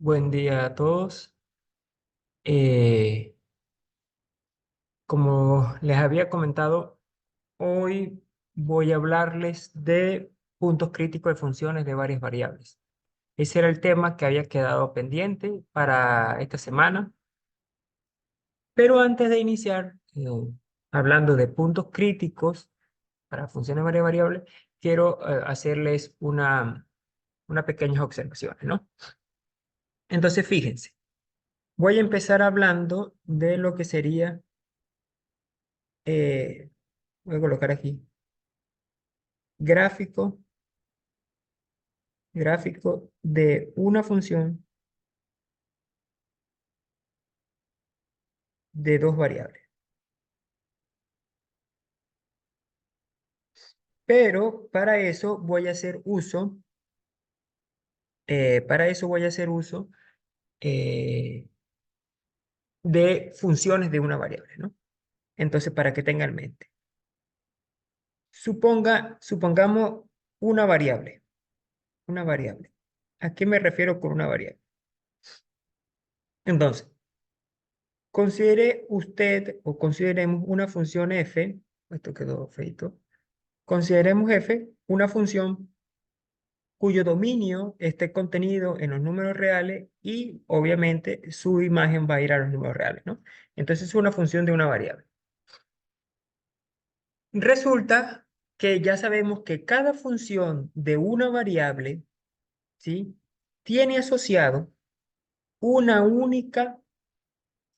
Buen día a todos. Eh, Como les había comentado, hoy voy a hablarles de puntos críticos de funciones de varias variables. Ese era el tema que había quedado pendiente para esta semana. Pero antes de iniciar, hablando de puntos críticos para funciones de varias variables, quiero hacerles una pequeñas observaciones, ¿no? Entonces, fíjense, voy a empezar hablando de lo que sería eh, voy a colocar aquí gráfico, gráfico de una función de dos variables. Pero para eso voy a hacer uso eh, de funciones de una variable, ¿no? Entonces, para que tengan en mente, supongamos una variable. ¿A qué me refiero con una variable? Entonces, considere usted o consideremos una función f, esto quedó feito, consideremos f una función cuyo dominio esté contenido en los números reales y obviamente su imagen va a ir a los números reales, ¿no? Entonces es una función de una variable. Resulta que ya sabemos que cada función de una variable, ¿sí? Tiene asociado una única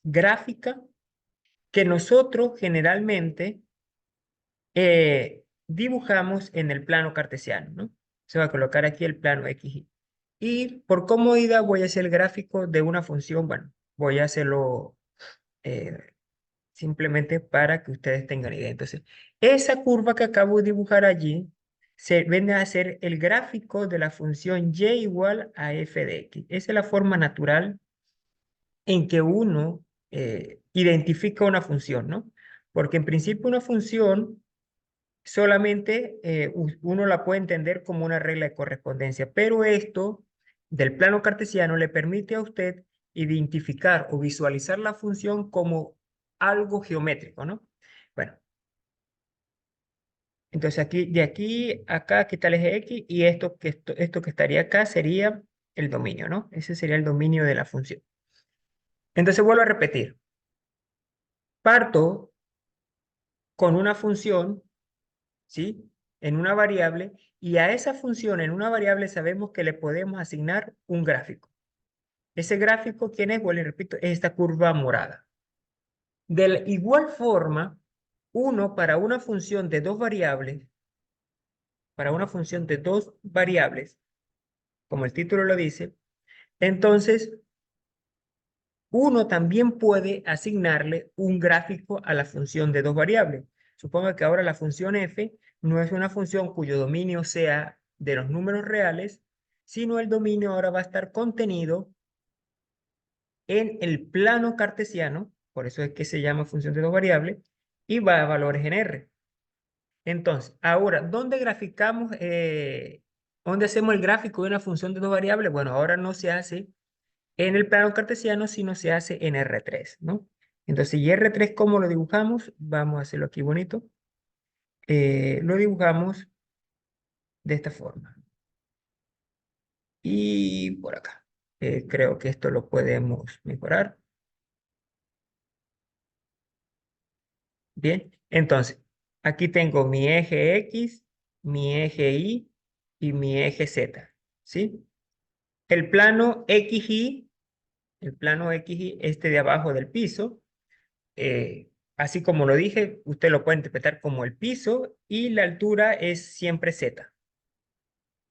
gráfica que nosotros generalmente dibujamos en el plano cartesiano, ¿no? Se va a colocar aquí el plano XY. Y por comodidad voy a hacer el gráfico de una función, bueno, voy a hacerlo eh, simplemente para que ustedes tengan idea. Entonces, esa curva que acabo de dibujar allí se viene a ser el gráfico de la función y igual a f de x. Esa es la forma natural en que uno identifica una función, ¿no? Porque en principio una función solamente uno la puede entender como una regla de correspondencia, pero esto del plano cartesiano le permite a usted identificar o visualizar la función como algo geométrico, ¿no? Bueno, entonces aquí, de aquí a acá, aquí está el eje X y esto que estaría acá sería el dominio, ¿no? Ese sería el dominio de la función. Entonces vuelvo a repetir. Parto con una función, ¿sí? En una variable, y a esa función en una variable sabemos que le podemos asignar un gráfico. Ese gráfico, ¿quién es? Bueno, le repito, es esta curva morada. De la igual forma, uno para una función de dos variables, como el título lo dice, entonces uno también puede asignarle un gráfico a la función de dos variables. Suponga que ahora la función f no es una función cuyo dominio sea de los números reales, sino el dominio ahora va a estar contenido en el plano cartesiano, por eso es que se llama función de dos variables, y va a valores en R. Entonces, ahora, ¿dónde hacemos el gráfico de una función de dos variables? Bueno, ahora no se hace en el plano cartesiano, sino se hace en R3, ¿no? Entonces, ¿y R3 cómo lo dibujamos? Vamos a hacerlo aquí bonito. Lo dibujamos de esta forma. Y por acá. Creo que esto lo podemos mejorar. Bien, entonces, aquí tengo mi eje X, mi eje Y y mi eje Z, ¿sí? El plano XY, el plano XY, este de abajo del piso, así como lo dije, usted lo puede interpretar como el piso y la altura es siempre Z.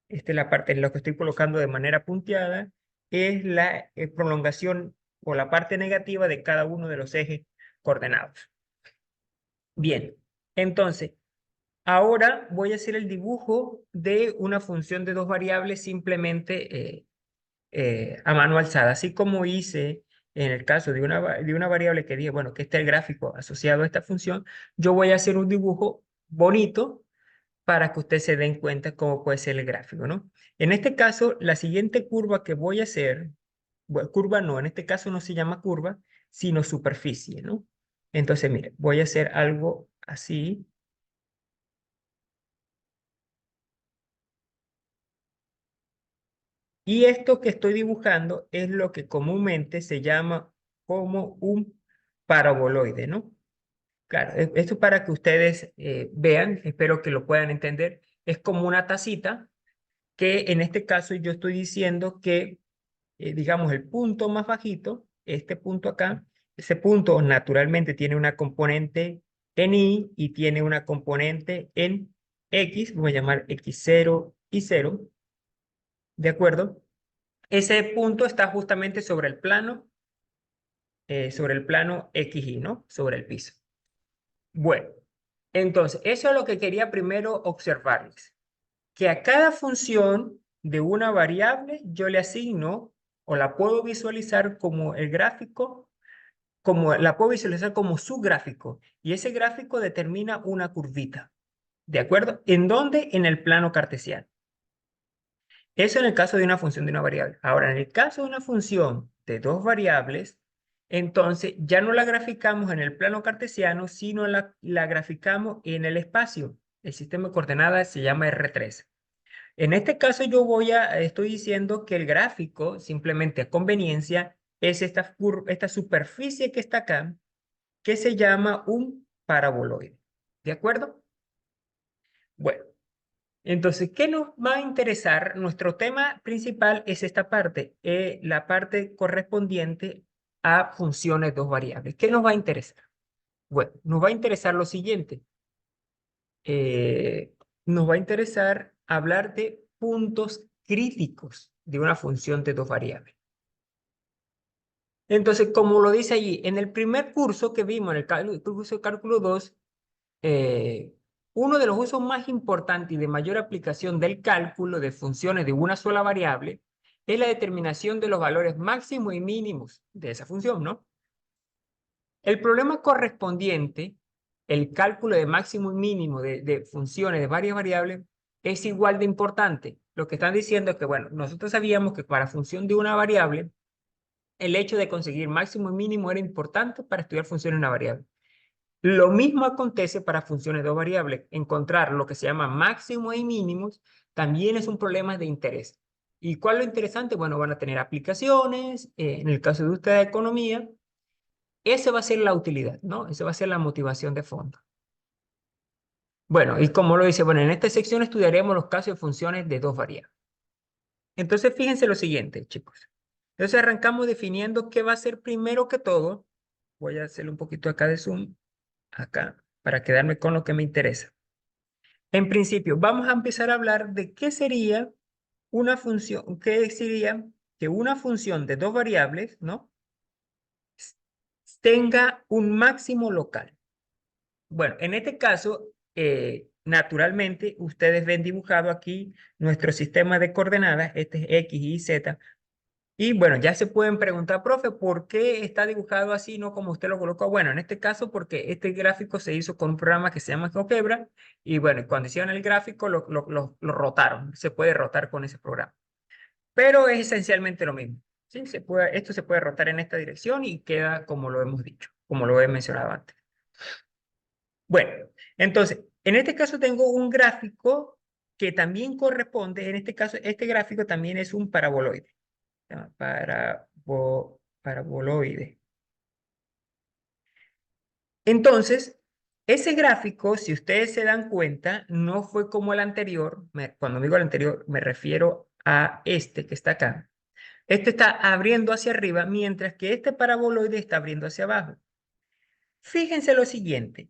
Esta es la parte en la que estoy colocando de manera punteada, es la prolongación o la parte negativa de cada uno de los ejes coordenados. Bien, entonces, ahora voy a hacer el dibujo de una función de dos variables simplemente a mano alzada, así como hice en el caso de una variable que dije, bueno, que está el gráfico asociado a esta función, yo voy a hacer un dibujo bonito para que ustedes se den cuenta cómo puede ser el gráfico, ¿no? En este caso, la siguiente curva que voy a hacer Bueno, curva no, en este caso no se llama curva, sino superficie, ¿no? Entonces, mire, voy a hacer algo así. Y esto que estoy dibujando es lo que comúnmente se llama como un paraboloide, ¿no? Claro, esto para que ustedes vean, espero que lo puedan entender, es como una tacita que en este caso yo estoy diciendo que, digamos, el punto más bajito, este punto acá, ese punto naturalmente tiene una componente en Y y tiene una componente en X, voy a llamar X0 y 0, ¿de acuerdo? Ese punto está justamente sobre el plano XY, ¿no? Sobre el piso. Bueno, entonces, eso es lo que quería primero observarles. Que a cada función de una variable yo le asigno o la puedo visualizar como el gráfico, como la puedo visualizar como su gráfico. Y ese gráfico determina una curvita. ¿De acuerdo? ¿En dónde? En el plano cartesiano. Eso en el caso de una función de una variable. Ahora, en el caso de una función de dos variables, entonces ya no la graficamos en el plano cartesiano, sino la graficamos en el espacio. El sistema de coordenadas se llama R3. En este caso estoy diciendo que el gráfico, simplemente a conveniencia, es esta superficie que está acá, que se llama un paraboloide. ¿De acuerdo? Bueno. Entonces, ¿qué nos va a interesar? Nuestro tema principal es esta parte, la parte correspondiente a funciones dos variables. ¿Qué nos va a interesar? Bueno, nos va a interesar lo siguiente. Eh, Nos va a interesar hablar de puntos críticos de una función de dos variables. Entonces, como lo dice allí, en el primer curso que vimos, en el curso de cálculo 2, eh, uno de los usos más importantes y de mayor aplicación del cálculo de funciones de una sola variable es la determinación de los valores máximos y mínimos de esa función, ¿no? El problema correspondiente, el cálculo de máximo y mínimo de funciones de varias variables, es igual de importante. Lo que están diciendo es que, bueno, nosotros sabíamos que para función de una variable, el hecho de conseguir máximo y mínimo era importante para estudiar funciones de una variable. Lo mismo acontece para funciones de dos variables. Encontrar lo que se llama máximos y mínimos también es un problema de interés. ¿Y cuál es lo interesante? Bueno, van a tener aplicaciones, en el caso de usted de economía, esa va a ser la utilidad, ¿no? Esa va a ser la motivación de fondo. Bueno, y como lo dice, bueno, en esta sección estudiaremos los casos de funciones de dos variables. Entonces, fíjense lo siguiente, chicos. Entonces, arrancamos definiendo qué va a ser primero que todo. Voy a hacerle un poquito acá de zoom, acá, para quedarme con lo que me interesa. En principio, vamos a empezar a hablar de qué sería una función, qué sería que una función de dos variables, ¿no? Tenga un máximo local. Bueno, en este caso, naturalmente, ustedes ven dibujado aquí nuestro sistema de coordenadas, este es X, Y, Z. Y bueno, ya se pueden preguntar, profe, ¿por qué está dibujado así, no como usted lo colocó? Bueno, en este caso, porque este gráfico se hizo con un programa que se llama GeoGebra, y bueno, cuando hicieron el gráfico lo rotaron, se puede rotar con ese programa. Pero es esencialmente lo mismo, ¿sí? Esto se puede rotar en esta dirección y queda como lo hemos dicho, como lo he mencionado antes. Bueno, entonces, en este caso tengo un gráfico que también corresponde, en este caso, este gráfico también es un paraboloide. Se llama paraboloide. Entonces, ese gráfico, si ustedes se dan cuenta, no fue como el anterior. Cuando digo el anterior, me refiero a este que está acá. Este está abriendo hacia arriba, mientras que este paraboloide está abriendo hacia abajo. Fíjense lo siguiente.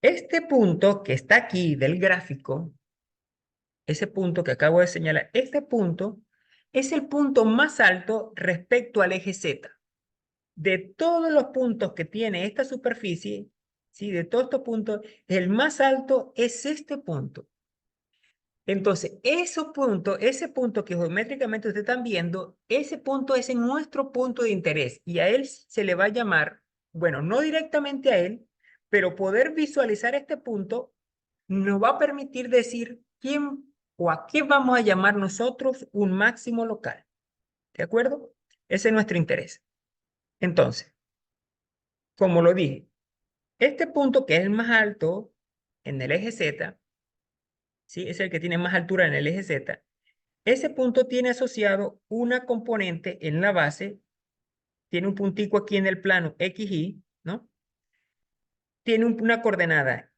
Este punto que está aquí del gráfico, ese punto que acabo de señalar, este punto es el punto más alto respecto al eje Z. De todos los puntos que tiene esta superficie, ¿sí? De todos estos puntos, el más alto es este punto. Entonces, ese punto que geométricamente ustedes están viendo, ese punto es nuestro punto de interés y a él se le va a llamar, bueno, no directamente a él, pero poder visualizar este punto nos va a permitir decir quién o a qué vamos a llamar nosotros un máximo local. ¿De acuerdo? Ese es nuestro interés. Entonces, como lo dije, este punto que es el más alto en el eje Z, ¿sí? Es el que tiene más altura en el eje Z. Ese punto tiene asociado una componente en la base, tiene un puntico aquí en el plano XY, ¿no? Tiene una coordenada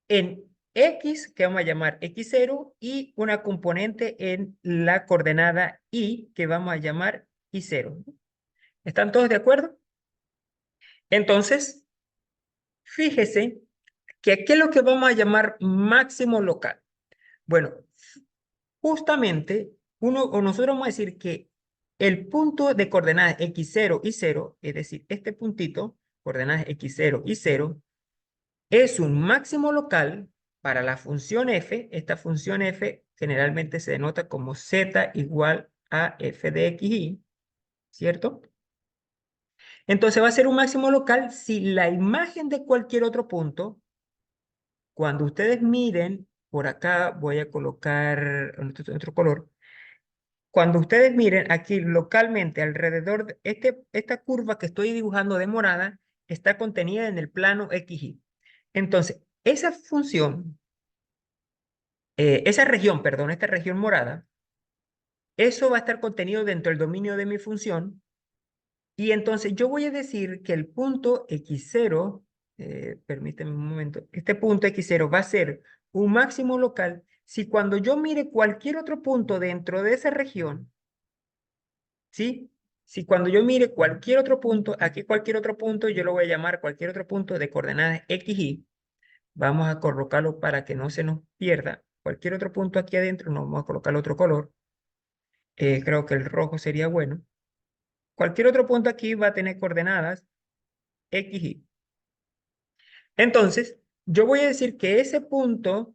en X, que vamos a llamar X0, y una componente en la coordenada Y, que vamos a llamar Y0. ¿Están todos de acuerdo? Entonces, fíjese que aquí es lo que vamos a llamar máximo local. Bueno, justamente, nosotros vamos a decir que el punto de coordenadas x0 y 0, es decir, este puntito, coordenadas x0 y 0, es un máximo local para la función f. Esta función f generalmente se denota como z igual a f de xy, ¿cierto? Entonces va a ser un máximo local si la imagen de cualquier otro punto, cuando ustedes miren, por acá voy a colocar otro color. Cuando ustedes miren aquí localmente alrededor de esta curva que estoy dibujando de morada, está contenida en el plano XY. Entonces, esa función, esa región, perdón, esta región morada, eso va a estar contenido dentro del dominio de mi función. Y entonces yo voy a decir que el punto X0, permíteme un momento, este punto X0 va a ser un máximo local si cuando yo mire cualquier otro punto dentro de esa región, ¿sí? Si cuando yo mire cualquier otro punto, aquí cualquier otro punto, yo lo voy a llamar cualquier otro punto de coordenadas x, y. Vamos a colocarlo para que no se nos pierda. Cualquier otro punto aquí adentro, no vamos a colocar otro color. Creo que el rojo sería bueno. Cualquier otro punto aquí va a tener coordenadas x, y. Entonces, yo voy a decir que ese punto,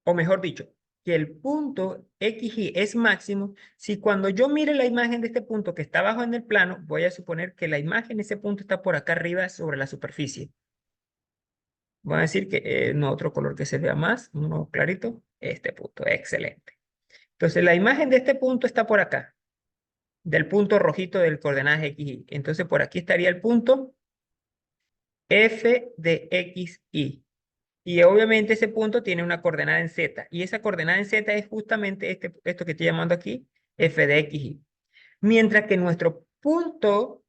o mejor dicho, que el punto XY es máximo si cuando yo mire la imagen de este punto que está abajo en el plano, voy a suponer que la imagen de ese punto está por acá arriba sobre la superficie. Voy a decir que no otro color que se vea más, uno clarito, este punto, excelente. Entonces la imagen de este punto está por acá, del punto rojito del coordenadas XY. Entonces por aquí estaría el punto F de XY. Y obviamente ese punto tiene una coordenada en Z. Y esa coordenada en Z es justamente esto que estoy llamando aquí, f de xy. Mientras que nuestro punto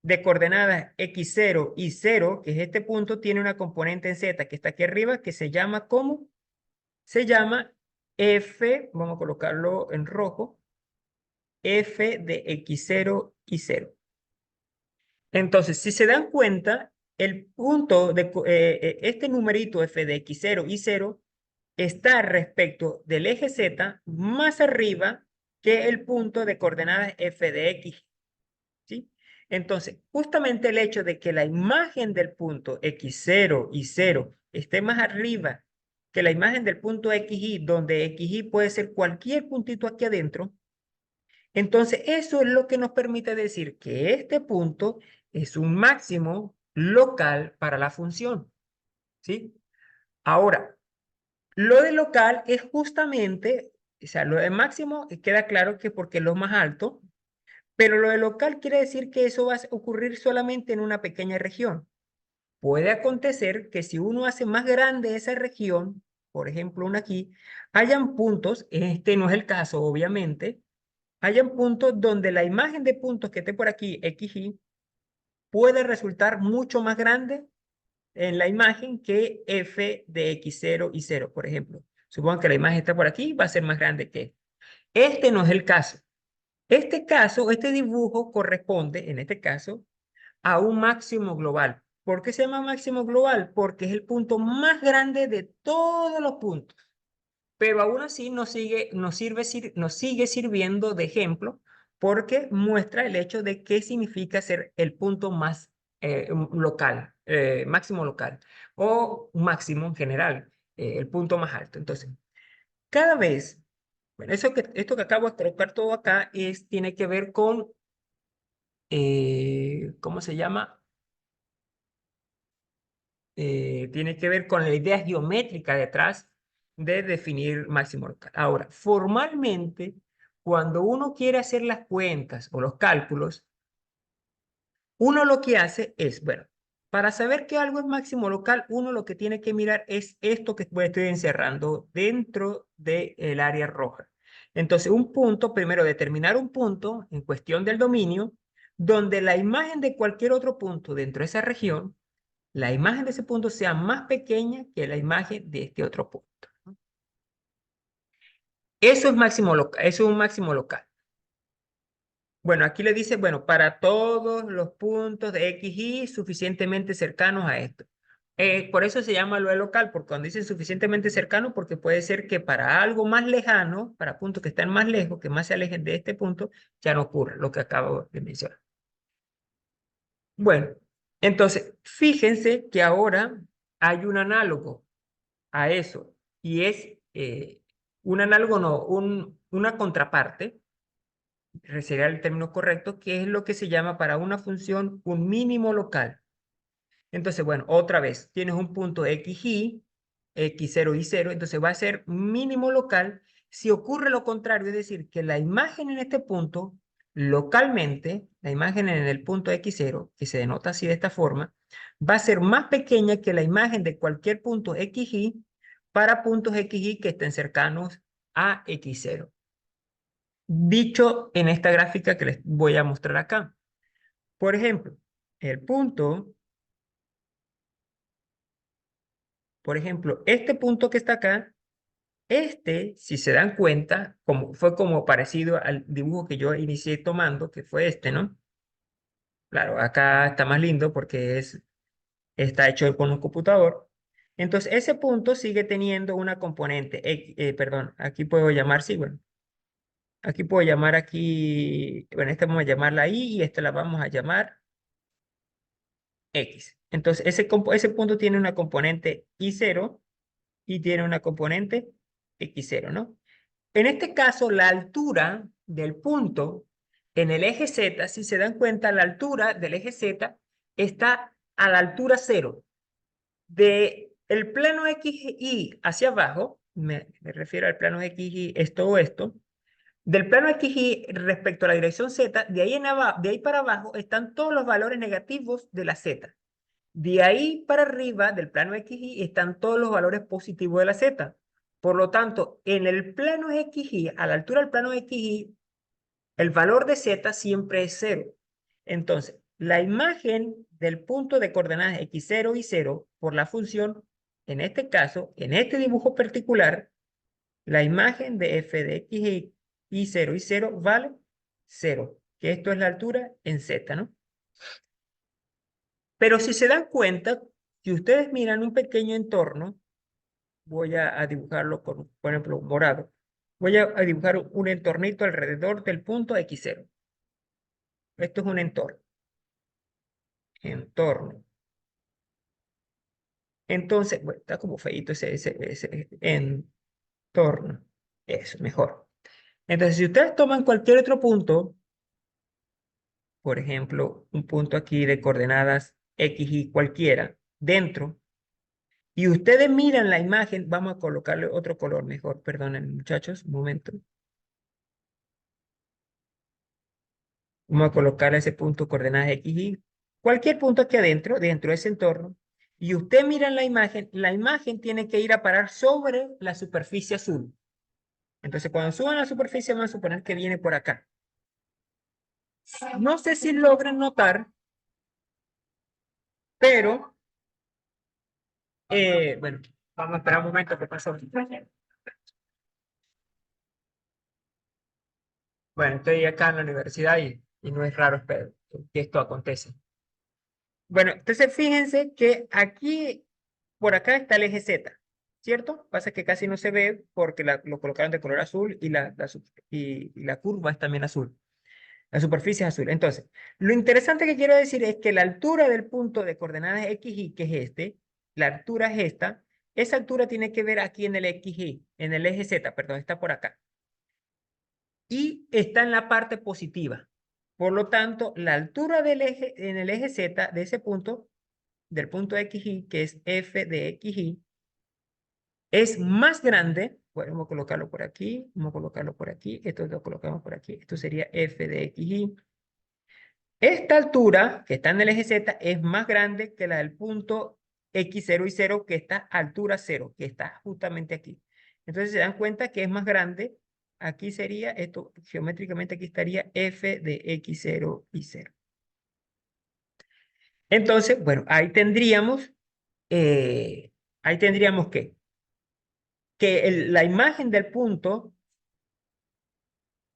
de coordenadas x0 y 0, que es este punto, tiene una componente en Z que está aquí arriba, que se llama ¿cómo? Se llama f, vamos a colocarlo en rojo, f de x0 y 0. Entonces, si se dan cuenta, el punto de este numerito f de x0 y 0 está respecto del eje Z más arriba que el punto de coordenadas f de x, ¿sí? Entonces, justamente el hecho de que la imagen del punto x0 y 0 esté más arriba que la imagen del punto xy, donde xy puede ser cualquier puntito aquí adentro, entonces eso es lo que nos permite decir que este punto es un máximo local para la función, ¿sí? Ahora, lo de local es justamente, o sea, lo de máximo queda claro que porque es lo más alto, pero lo de local quiere decir que eso va a ocurrir solamente en una pequeña región. Puede acontecer que si uno hace más grande esa región, por ejemplo, una aquí, hayan puntos, este no es el caso, obviamente, hayan puntos donde la imagen de puntos que esté por aquí, x, y, puede resultar mucho más grande en la imagen que f de x0 y 0, por ejemplo. Supongo que la imagen está por aquí, va a ser más grande que este no es el caso. Este caso, este dibujo corresponde, en este caso, a un máximo global. ¿Por qué se llama máximo global? Porque es el punto más grande de todos los puntos. Pero aún así nos sigue sirviendo de ejemplo porque muestra el hecho de qué significa ser el punto más local, máximo local, o máximo en general, el punto más alto. Entonces, cada vez, bueno, esto que acabo de colocar todo acá tiene que ver con, ¿cómo se llama? Tiene que ver con la idea geométrica detrás de definir máximo local. Ahora, formalmente, cuando uno quiere hacer las cuentas o los cálculos, uno lo que hace es, bueno, para saber que algo es máximo local, uno lo que tiene que mirar es esto que estoy encerrando dentro del área roja. Entonces, un punto, primero determinar un punto en cuestión del dominio, donde la imagen de cualquier otro punto dentro de esa región, la imagen de ese punto sea más pequeña que la imagen de este otro punto. Eso es máximo local, eso es un máximo local. Bueno, aquí le dice, bueno, para todos los puntos de X, Y suficientemente cercanos a esto. Por eso se llama lo de local, porque cuando dicen suficientemente cercano, porque puede ser que para algo más lejano, para puntos que están más lejos, que más se alejen de este punto, ya no ocurre lo que acabo de mencionar. Bueno, entonces, fíjense que ahora hay un análogo a eso, y es un análogo, no, una contraparte, sería el término correcto, que es lo que se llama para una función un mínimo local. Entonces, bueno, otra vez, tienes un punto xy, x0 y 0, entonces va a ser mínimo local si ocurre lo contrario, es decir, que la imagen en este punto, localmente, la imagen en el punto x0, que se denota así de esta forma, va a ser más pequeña que la imagen de cualquier punto xy para puntos xy que estén cercanos a x0. Dicho en esta gráfica que les voy a mostrar acá. Por ejemplo, el punto, por ejemplo, este punto que está acá, si se dan cuenta, fue como parecido al dibujo que yo inicié tomando, que fue este, ¿no? Claro, acá está más lindo porque está hecho con un computador. Entonces, ese punto sigue teniendo una componente, perdón, aquí puedo llamar, sí, bueno, aquí puedo llamar aquí, bueno, esta vamos a llamarla Y y esta la vamos a llamar X. Entonces, ese punto tiene una componente Y0 y tiene una componente X0, ¿no? En este caso, la altura del punto en el eje Z, si se dan cuenta, la altura del eje Z está a la altura 0. De el plano XY hacia abajo, me refiero al plano XY, esto o esto, del plano XY respecto a la dirección Z, de ahí para abajo están todos los valores negativos de la Z. De ahí para arriba del plano XY están todos los valores positivos de la Z. Por lo tanto, en el plano XY, a la altura del plano XY, el valor de Z siempre es 0. Entonces, la imagen del punto de coordenadas x0 y 0 por la función, en este caso, en este dibujo particular, la imagen de f de x y 0 y 0 vale 0, que esto es la altura en Z, ¿no? Pero si se dan cuenta, si ustedes miran un pequeño entorno, voy a dibujarlo con, por ejemplo, morado. Voy a dibujar un entornito alrededor del punto x0. Esto es un entorno. Entorno. Entonces, bueno, está como feíto ese entorno. Eso, mejor. Entonces, si ustedes toman cualquier otro punto, por ejemplo, un punto aquí de coordenadas X y cualquiera, dentro, y ustedes miran la imagen, vamos a colocarle otro color mejor, perdonen muchachos, un momento. Vamos a colocar ese punto coordenadas X y cualquier punto aquí adentro, dentro de ese entorno, y usted mira la imagen tiene que ir a parar sobre la superficie azul. Entonces, cuando suban a la superficie, vamos a suponer que viene por acá. No sé si logran notar, pero, bueno, vamos a esperar un momento que pasó. Bueno, estoy acá en la universidad y no es raro espero, que esto acontece. Bueno, entonces fíjense que aquí, por acá está el eje Z, ¿cierto? Pasa que casi no se ve porque lo colocaron de color azul y la curva es también azul. La superficie es azul. Entonces, lo interesante que quiero decir es que la altura del punto de coordenadas XY, que es la altura es esa altura tiene que ver aquí en el XY, en el eje Z, perdón, está por acá. Y está en la parte positiva. Por lo tanto, la altura del eje, en el eje Z de ese punto, del punto XY, que es f de XY, es más grande, Podemos colocarlo por aquí, vamos a colocarlo por aquí, esto lo colocamos por aquí. Esto sería f de x, y. Esta altura, que está en el eje Z, es más grande que la del punto X0 y 0, que está a altura 0, que está justamente aquí. Entonces se dan cuenta que es más grande. Aquí sería, esto geométricamente aquí estaría f de X0 y 0. Entonces, bueno, ahí tendríamos que la imagen del punto,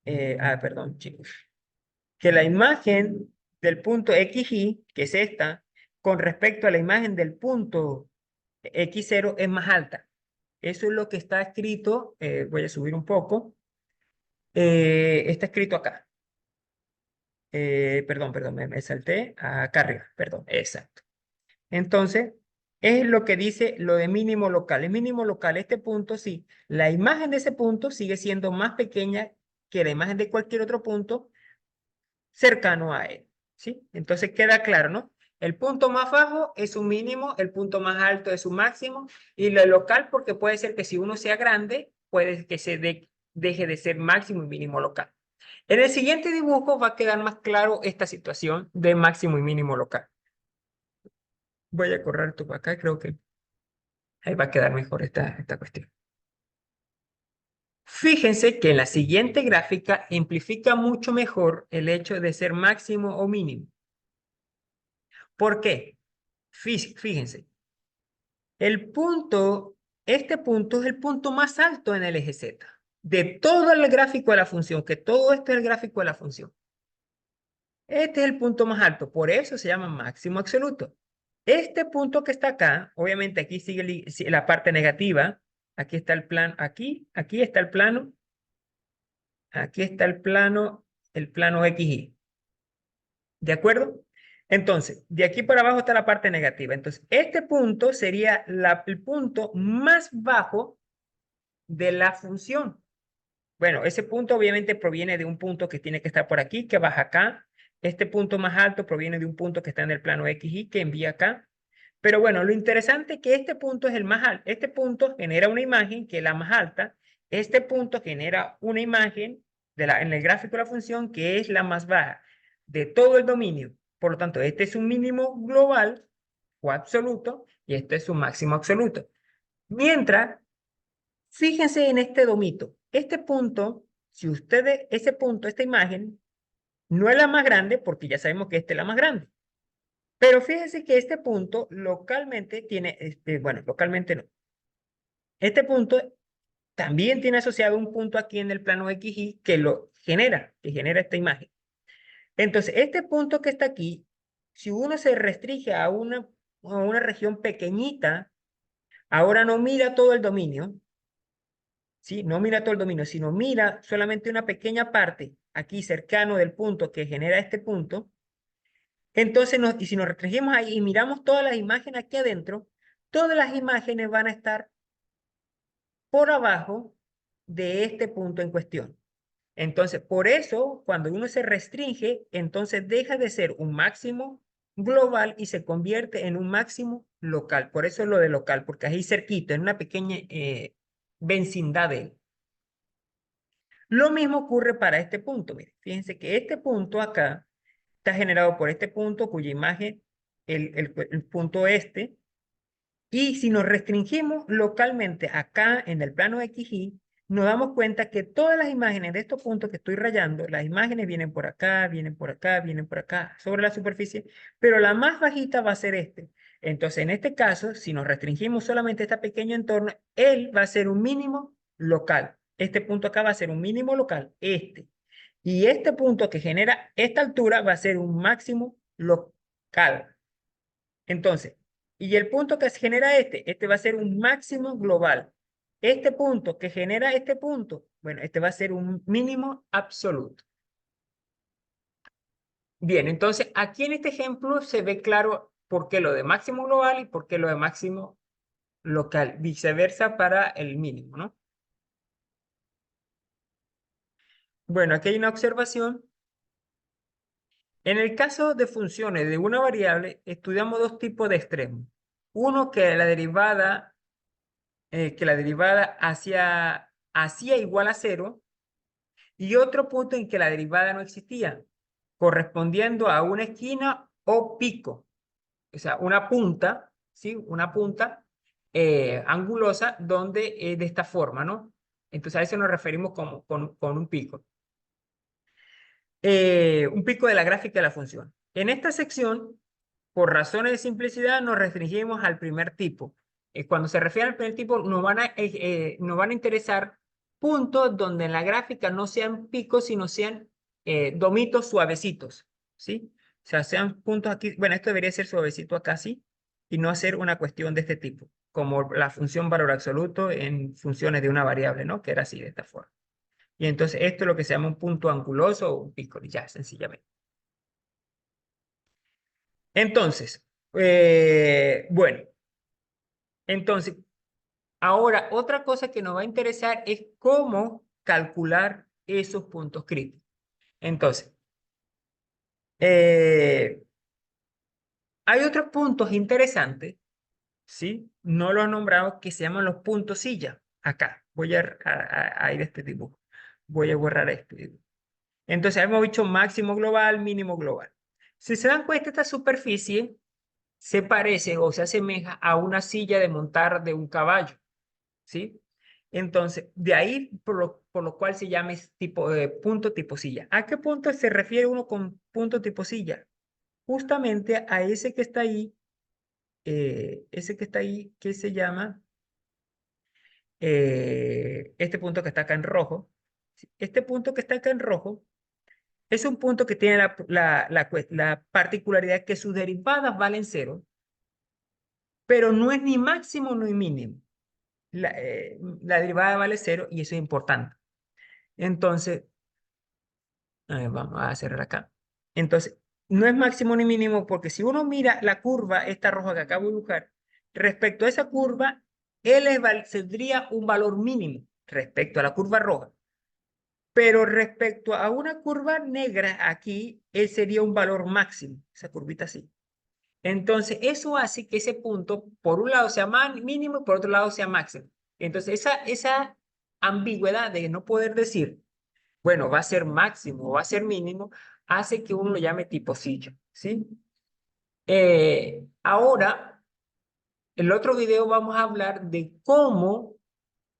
perdón, chicos, que la imagen del punto XY, que es esta, con respecto a la imagen del punto X0 es más alta. Eso es lo que está escrito, voy a subir un poco, está escrito acá. Perdón, me salté acá arriba, perdón, exacto. Entonces, es lo que dice lo de mínimo local. Es mínimo local este punto, sí. La imagen de ese punto sigue siendo más pequeña que la imagen de cualquier otro punto cercano a él, ¿sí? Entonces queda claro, ¿no? El punto más bajo es un mínimo, el punto más alto es un máximo, y lo local, porque puede ser que si uno sea grande, puede que deje de ser máximo y mínimo local. En el siguiente dibujo va a quedar más claro esta situación de máximo y mínimo local. Voy a correr esto para acá, creo que ahí va a quedar mejor esta cuestión. Fíjense que en la siguiente gráfica amplifica mucho mejor el hecho de ser máximo o mínimo. ¿Por qué? Fíjense, este punto es el punto más alto en el eje Z. De todo el gráfico de la función, que todo esto es el gráfico de la función. Este es el punto más alto, por eso se llama máximo absoluto. Este punto que está acá, obviamente aquí sigue la parte negativa. Aquí está el plano, aquí está el plano, aquí está el plano XY. ¿De acuerdo? Entonces, de aquí para abajo está la parte negativa. Entonces, este punto sería el punto más bajo de la función. Bueno, ese punto obviamente proviene de un punto que tiene que estar por aquí, que baja acá. Este punto más alto proviene de un punto que está en el plano XY, que envía acá. Pero bueno, lo interesante es que este punto es el más alto. Este punto genera una imagen que es la más alta. Este punto genera una imagen en el gráfico de la función que es la más baja de todo el dominio. Por lo tanto, este es un mínimo global o absoluto y este es un máximo absoluto. Mientras, fíjense en este domito. Este punto, si ustedes, ese punto, esta imagen, no es la más grande porque ya sabemos que esta es la más grande. Pero fíjense que este punto localmente tiene, bueno, localmente no. Este punto también tiene asociado un punto aquí en el plano XY que genera esta imagen. Entonces, este punto que está aquí, si uno se restringe a una región pequeñita, ahora no mira todo el dominio, ¿sí? No mira todo el dominio, sino mira solamente una pequeña parte aquí cercano del punto que genera este punto. Entonces, y si nos restringimos ahí y miramos todas las imágenes aquí adentro, todas las imágenes van a estar por abajo de este punto en cuestión. Entonces, por eso, cuando uno se restringe, entonces deja de ser un máximo global y se convierte en un máximo local. Por eso es lo de local, porque ahí cerquita, en una pequeña vecindad de él. Lo mismo ocurre para este punto. Miren, fíjense que este punto acá está generado por este punto cuya imagen, el punto este, y si nos restringimos localmente acá en el plano XY, nos damos cuenta que todas las imágenes de estos puntos que estoy rayando, las imágenes vienen por acá, vienen por acá, vienen por acá, sobre la superficie, pero la más bajita va a ser este. Entonces, en este caso, si nos restringimos solamente a este pequeño entorno, él va a ser un mínimo local. Este punto acá va a ser un mínimo local, este. Y este punto que genera esta altura va a ser un máximo local. Entonces, y el punto que se genera este va a ser un máximo global. Este punto que genera este punto, bueno, este va a ser un mínimo absoluto. Bien, entonces aquí en este ejemplo se ve claro por qué lo de máximo global y por qué lo de máximo local, viceversa para el mínimo, ¿no? Bueno, aquí hay una observación. En el caso de funciones de una variable, estudiamos dos tipos de extremos. Uno que la derivada hacia hacía igual a 0 y otro punto en que la derivada no existía, correspondiendo a una esquina o pico. O sea, una punta, ¿sí? Una punta angulosa donde de esta forma, ¿no? Entonces a eso nos referimos como, con un pico. Un pico de la gráfica de la función. En esta sección, por razones de simplicidad, nos restringimos al primer tipo. Cuando se refiere al primer tipo, nos van a interesar puntos donde en la gráfica no sean picos, sino sean domitos suavecitos, ¿sí? O sea, sean puntos aquí. Bueno, esto debería ser suavecito acá, sí, y no hacer una cuestión de este tipo, como la función valor absoluto en funciones de una variable, ¿no? Que era así, de esta forma. Y entonces esto es lo que se llama un punto anguloso o un pico, ya, sencillamente. Entonces, bueno, entonces, ahora otra cosa que nos va a interesar es cómo calcular esos puntos críticos. Entonces, eh, hay otros puntos interesantes, ¿sí? No los he nombrado, que se llaman los puntos silla. Acá, voy a ir a este dibujo. Voy a borrar este dibujo. Entonces, hemos dicho máximo global, mínimo global. Si se dan cuenta, esta superficie se parece o se asemeja a una silla de montar de un caballo, ¿sí? Entonces, de ahí por lo cual se llama punto tipo silla. ¿A qué punto se refiere uno con punto tipo silla? Justamente a ese que está ahí, que se llama, este punto que está acá en rojo. ¿Sí? Este punto que está acá en rojo es un punto que tiene la particularidad que sus derivadas valen cero, pero no es ni máximo ni mínimo. La derivada vale cero y eso es importante. Entonces, vamos a cerrar acá. Entonces, no es máximo ni mínimo porque si uno mira la curva, esta roja que acabo de dibujar, respecto a esa curva, tendría un valor mínimo respecto a la curva roja. Pero respecto a una curva negra, aquí, él sería un valor máximo, esa curvita así. Entonces, eso hace que ese punto, por un lado, sea mínimo y por otro lado sea máximo. Entonces, esa ambigüedad de no poder decir, bueno, va a ser máximo o va a ser mínimo, hace que uno lo llame tipo silla, ¿sí? Ahora, en el otro video vamos a hablar de cómo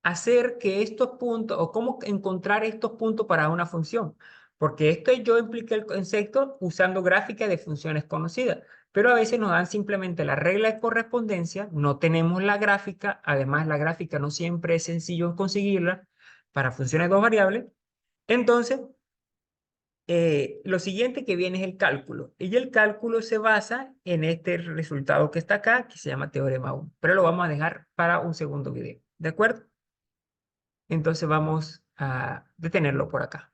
hacer que estos puntos o cómo encontrar estos puntos para una función. Porque esto yo impliqué el concepto usando gráficas de funciones conocidas, pero a veces nos dan simplemente la regla de correspondencia, no tenemos la gráfica, además la gráfica no siempre es sencillo conseguirla para funciones de dos variables. Entonces, lo siguiente que viene es el cálculo, y el cálculo se basa en este resultado que está acá, que se llama teorema 1, pero lo vamos a dejar para un segundo video, ¿de acuerdo? Entonces vamos a detenerlo por acá.